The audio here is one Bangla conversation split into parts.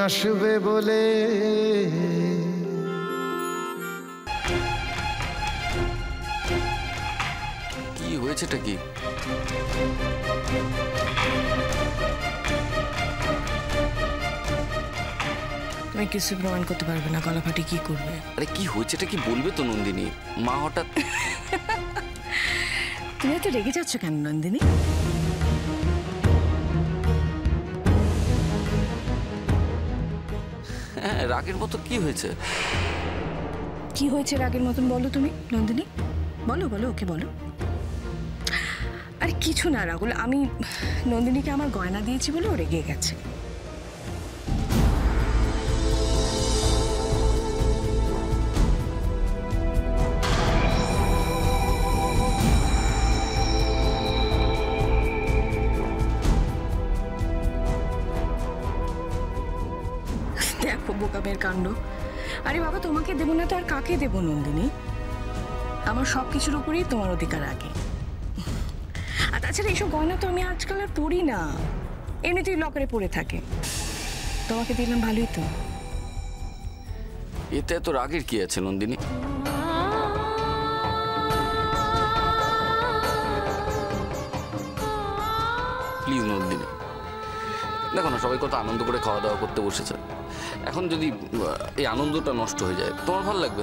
আসবে বলে। কি হয়েছেটা কি? তুমি কিছু প্রমাণ করতে পারবে না, গলা ফাটি কি করবে? আরে কি হয়েছেটা কি বলবে তো নন্দিনী। মা হঠাৎ। তুমি এত রেগে যাচ্ছ কেন নন্দিনী? হ্যাঁ, রাগের মতো কি হয়েছে? কি হয়েছে রাগের মতন বলো তুমি নন্দিনী, বলো বলো, ওকে বলো। আরে কিছু না রাহুল, আমি নন্দিনীকে আমার গয়না দিয়েছি বলে ও রেগে গেছে। দেখো বোকামের কাণ্ড। আরে বাবা, তোমাকে দেবো না তো আর কাকে দেবো নন্দিনী? আমার সব কিছুর উপরেই তোমার অধিকার আগে। আর তাছাড়া এইসব গয়না তো আমি আজকাল আর পড়ি না, এমনিতেই লকারে পড়ে থাকে। তোমাকে দিলাম ভালোই তো। এতে এত রাগের কি আছে নন্দিনী? প্লিজ নন্দিনী, দেখো না সবাই কত আনন্দ করে খাওয়া দাওয়া করতে বসেছে। এখন যদি এই আনন্দটা নষ্ট হয়ে যায় তোমার ভালো লাগবে?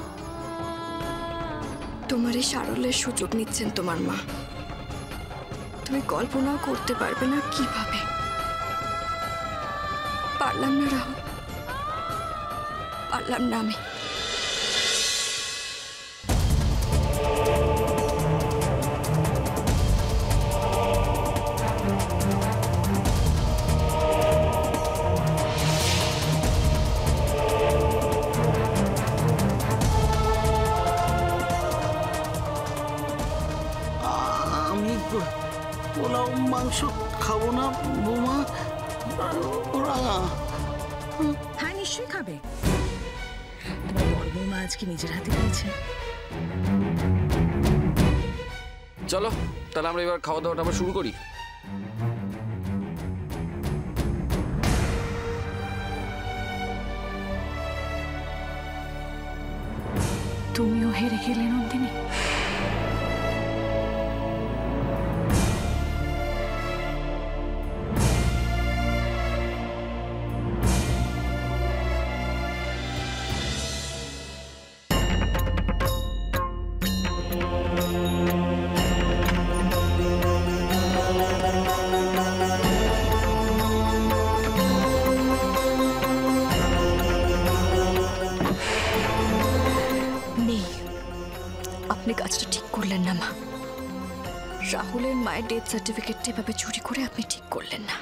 তোমার এই সারল্যের সুযোগ নিচ্ছেন তোমার মা। তুমি কল্পনাও করতে পারবে না কিভাবে। পারলাম না রাহুল, পারলাম না আমি। পোলাও মাংস খাবো না বৌমা। ওরা হ্যাঁ নিশ্চয়ই খাবে। তোমার বড় বৌমা আজকে নিজের হাতে দিয়েছে। চলো তাহলে আমরা এবার খাওয়া দাওয়াটা আবার শুরু করি। তুমিও হেরে গেলে নন্দিনী। আপনি কাজটা ঠিক করলেন না মা। রাহুলের মায়ের ডেথ সার্টিফিকেটটা এভাবে চুরি করে আপনি ঠিক করলেন না।